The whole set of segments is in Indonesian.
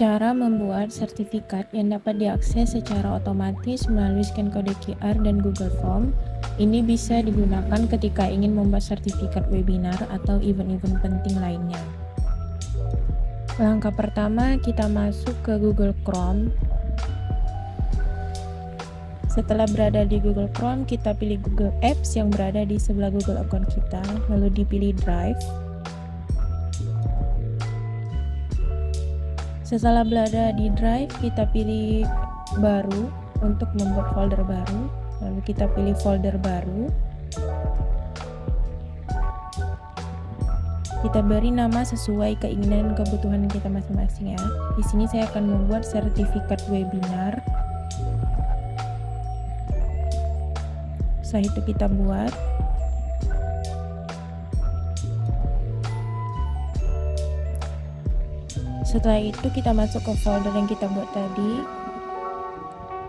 Cara membuat sertifikat yang dapat diakses secara otomatis melalui scan kode QR dan Google Form. Ini bisa digunakan ketika ingin membuat sertifikat webinar atau event-event penting lainnya. Langkah pertama, kita masuk ke Google Chrome. Setelah berada di Google Chrome, kita pilih Google Apps yang berada di sebelah Google account kita, lalu dipilih Drive. Setelah berada di Drive, kita pilih baru untuk membuat folder baru, lalu kita pilih folder baru. Kita beri nama sesuai keinginan dan kebutuhan kita masing-masing ya. Di sini saya akan membuat sertifikat webinar. Setelah itu kita buat. Setelah itu kita masuk ke folder yang kita buat tadi.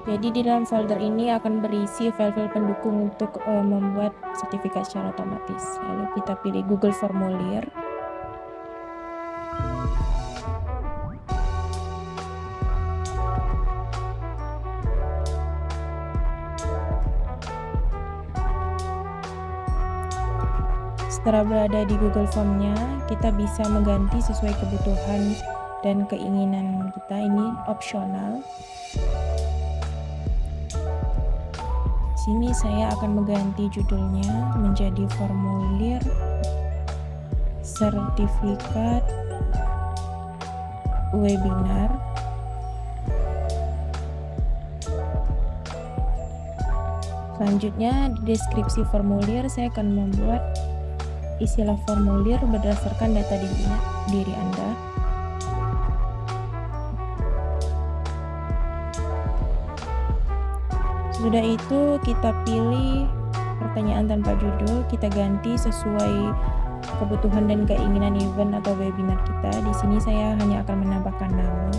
Jadi di dalam folder ini akan berisi file-file pendukung untuk membuat sertifikat secara otomatis. Lalu kita pilih Google Formulir. Setelah berada di Google Form-nya, kita bisa mengganti sesuai kebutuhan dan keinginan kita. Ini opsional. Sini saya akan mengganti judulnya menjadi formulir sertifikat webinar. Selanjutnya di deskripsi formulir saya akan membuat istilah formulir berdasarkan data diri Anda. Sudah itu kita pilih pertanyaan tanpa judul, kita ganti sesuai kebutuhan dan keinginan event atau webinar kita. Di sini saya hanya akan menambahkan nama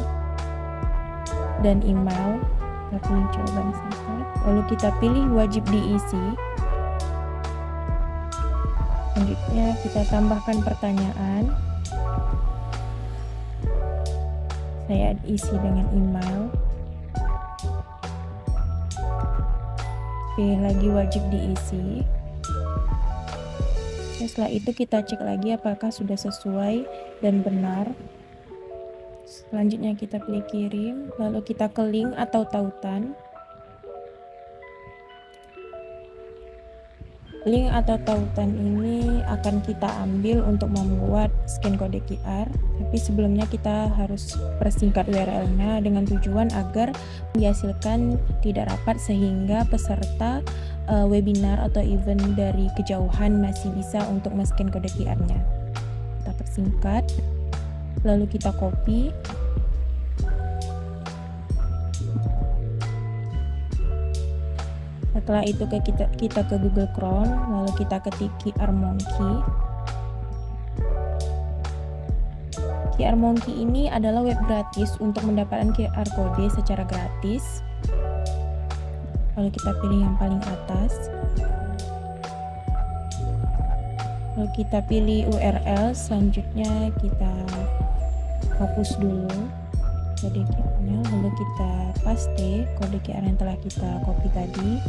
dan email. Kita pilih jawaban singkat, lalu kita pilih wajib diisi. Selanjutnya kita tambahkan pertanyaan. Saya isi dengan email. Pilih lagi wajib diisi. Setelah itu kita cek lagi apakah sudah sesuai dan benar. Selanjutnya kita pilih kirim, lalu kita ke link atau tautan. Link atau tautan ini akan kita ambil untuk membuat scan kode QR, tapi sebelumnya kita harus persingkat URL-nya dengan tujuan agar dihasilkan tidak rapat sehingga peserta webinar atau event dari kejauhan masih bisa untuk men-scan kode QR-nya. Kita persingkat, lalu kita copy. Setelah itu kita ke Google Chrome, lalu kita ketik QR Monkey. QR Monkey ini adalah web gratis untuk mendapatkan QR kode secara gratis. Lalu kita pilih yang paling atas. Lalu kita pilih URL, selanjutnya kita hapus dulu kode QR-nya, lalu kita paste kode QR yang telah kita copy tadi.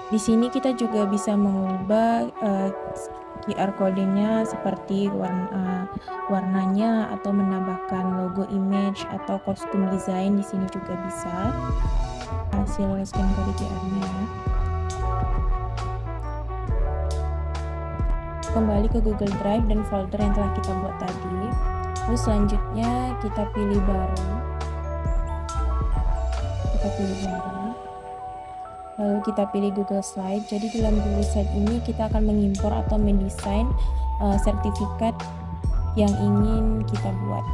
Di sini kita juga bisa mengubah QR kodenya seperti warnanya atau menambahkan logo image atau kostum desain. Di sini juga bisa hasil scan kode QR-nya. Kembali ke Google Drive dan folder yang telah kita buat tadi. Terus selanjutnya kita pilih baru. Lalu kita pilih Google Slide. Jadi dalam Google Slide ini kita akan mengimpor atau mendesain sertifikat yang ingin kita buat.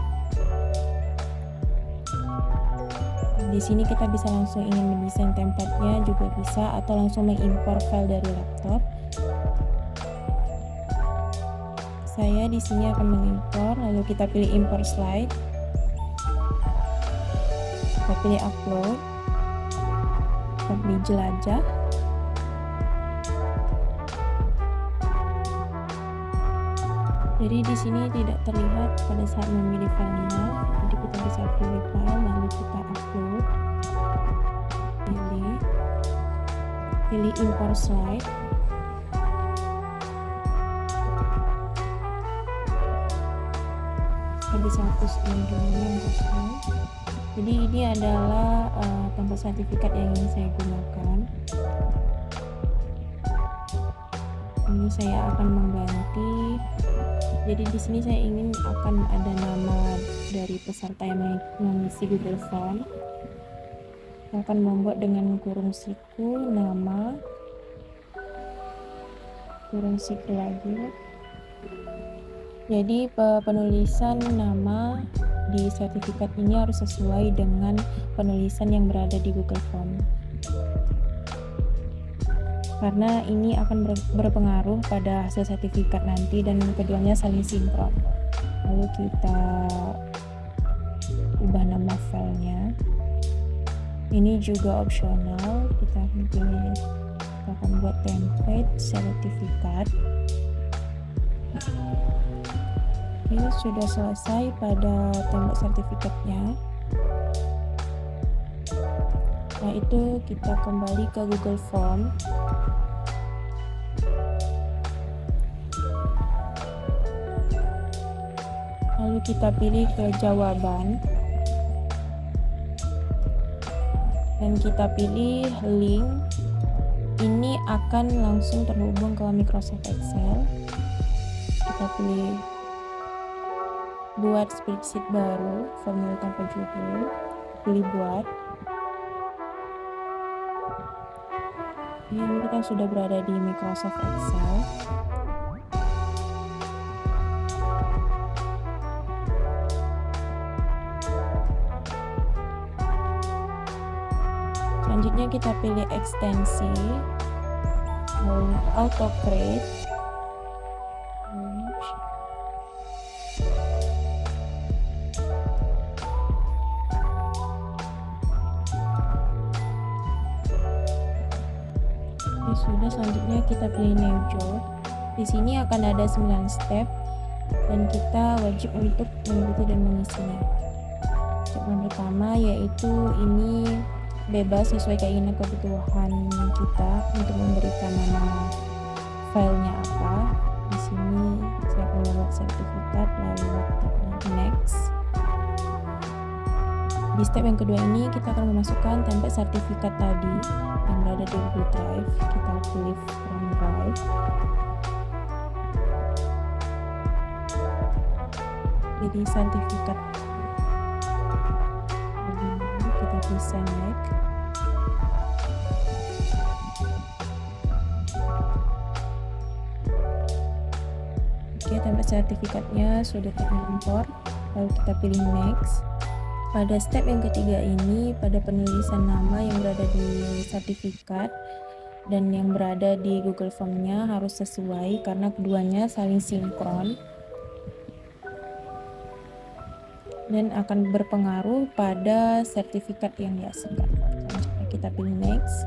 Di sini kita bisa langsung ingin mendesain template-nya juga bisa, atau langsung mengimpor file dari laptop. Saya di sini akan mengimpor, lalu kita pilih import slide. Kita pilih upload. Kita pilih jelajah. Jadi di sini tidak terlihat pada saat memilih filenya. Jadi kita bisa pilih file lalu kita upload. Pilih import slide. Kita bisa hapus ini dulu yang kosong. Jadi ini adalah tempat sertifikat yang ingin saya gunakan. Ini saya akan mengganti. Jadi di sini saya ingin akan ada nama dari peserta yang mengisi Google Form. Saya akan membuat dengan kurung siku nama, kurung siku lagi. Jadi penulisan nama di sertifikat ini harus sesuai dengan penulisan yang berada di Google Form. Karena ini akan berpengaruh pada hasil sertifikat nanti dan keduanya saling sinkron. Lalu kita ubah nama filenya. Ini juga opsional, kita akan buat template sertifikat. Ini sudah selesai pada template sertifikatnya. Setelah itu kita kembali ke Google Form. Lalu kita pilih ke jawaban. Dan kita pilih link. Ini akan langsung terhubung ke Microsoft Excel. Kita pilih buat spreadsheet baru, formula tanpa judul. Pilih buat. Ini kita sudah berada di Microsoft Excel. Selanjutnya kita pilih ekstensi, lalu auto create, sudah. Selanjutnya kita pilih new job. Di sini akan ada 9 step dan kita wajib untuk mengikuti dan mengisinya. Step yang pertama yaitu ini bebas sesuai keinginan kebutuhan kita untuk memberikan nama filenya apa. Di sini saya akan membuat sertifikat, lalu next. Di step yang kedua ini kita akan memasukkan template sertifikat tadi yang berada di Google Drive. Kita pilih from Drive. Jadi sertifikat kita pilih select. Oke, template sertifikatnya sudah terimport. Lalu kita pilih next. Pada step yang ketiga ini, pada penulisan nama yang berada di sertifikat dan yang berada di Google Form-nya harus sesuai karena keduanya saling sinkron dan akan berpengaruh pada sertifikat yang dihasilkan. Selanjutnya kita pilih next.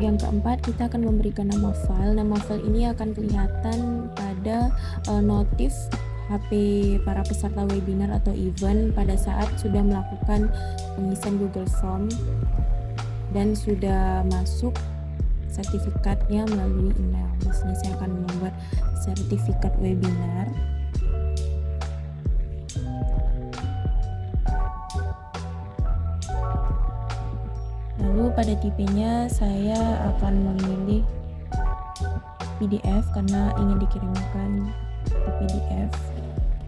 Yang keempat, kita akan memberikan nama file. Nama file ini akan kelihatan pada notif HP para peserta webinar atau event pada saat sudah melakukan pengisian Google Form dan sudah masuk sertifikatnya melalui email. Di sini saya akan membuat sertifikat webinar. Lalu pada tipenya saya akan memilih PDF karena ingin dikirimkan ke PDF.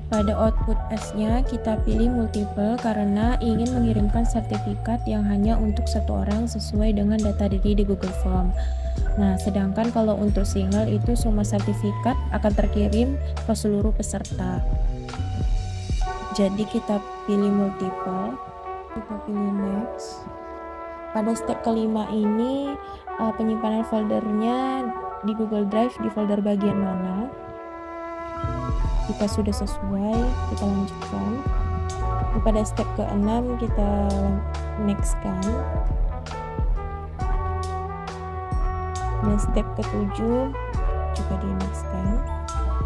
Pada output S-nya kita pilih multiple karena ingin mengirimkan sertifikat yang hanya untuk satu orang sesuai dengan data diri di Google Form. Nah, sedangkan kalau untuk single itu semua sertifikat akan terkirim ke seluruh peserta. Jadi kita pilih multiple, kita pilih next. Pada step kelima ini penyimpanan foldernya di Google Drive di folder bagian mana. Jika sudah sesuai, kita lanjutkan. Pada step ke-6 kita next-kan. Dan step ke-7 jika di next kan.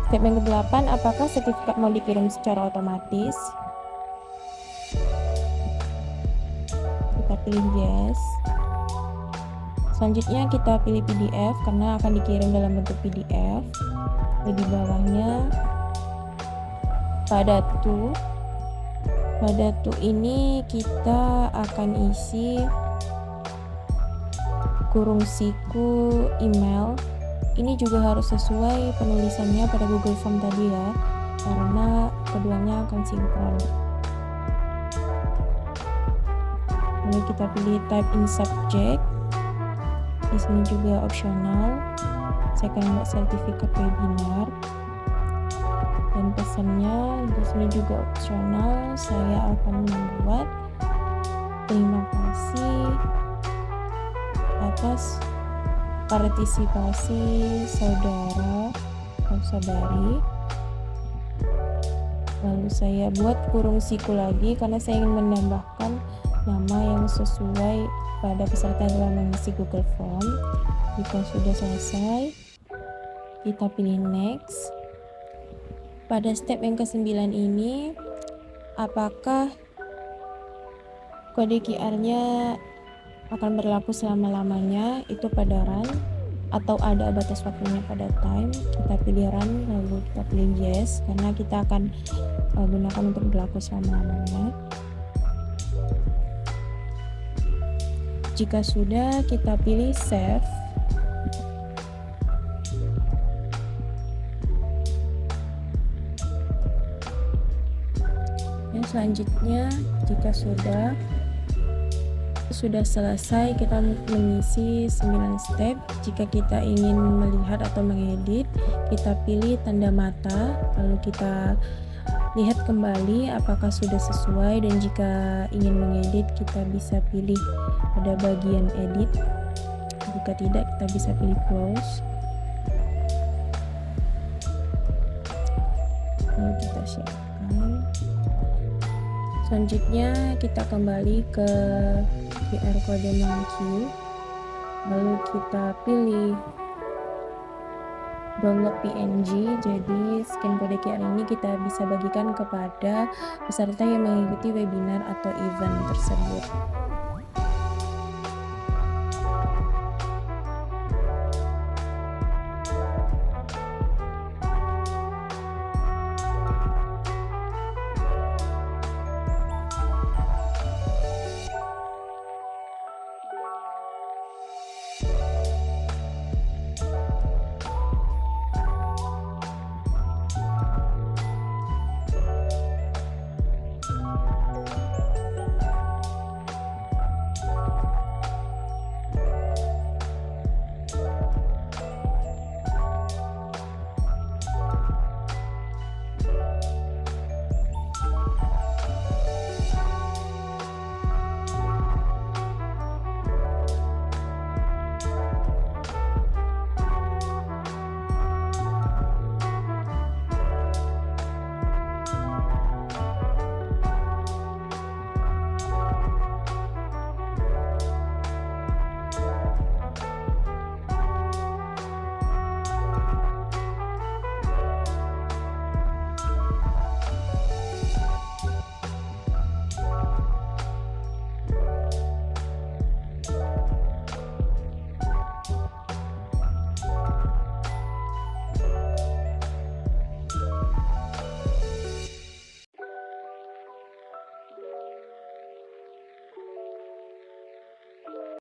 Step yang ke-8, apakah sertifikat mau dikirim secara otomatis? Kita pilih yes. Selanjutnya kita pilih PDF karena akan dikirim dalam bentuk PDF. Di bawahnya pada ini kita akan isi kurung siku email. Ini juga harus sesuai penulisannya pada Google Form tadi ya, karena keduanya akan sinkron. Lalu kita pilih type in subject. Di sini juga opsional. Saya akan membuat sertifikat webinar. Dan pesannya di sini juga opsional. Saya akan membuat terima kasih atas partisipasi saudara atau saudari. Lalu saya buat kurung siku lagi karena saya ingin menambahkan nama yang sesuai pada peserta yang telah mengisi Google Form. Jika sudah selesai, kita pilih next. Pada step yang ke-9 ini, apakah kode QR-nya akan berlaku selama-lamanya itu pada run atau ada batas waktunya pada time? Kita pilih run, lalu kita pilih yes karena kita akan gunakan untuk berlaku selama-lamanya. Jika sudah, kita pilih save. Dan selanjutnya, jika sudah selesai, kita mengisi 9 step. Jika kita ingin melihat atau mengedit, kita pilih tanda mata, lalu kita lihat kembali apakah sudah sesuai, dan jika ingin mengedit kita bisa pilih pada bagian edit. Jika tidak, kita bisa pilih close. Lalu kita siapkan. Selanjutnya kita kembali ke QR code monkey, lalu kita pilih download PNG. Jadi scan kode QR ini kita bisa bagikan kepada peserta yang mengikuti webinar atau event tersebut.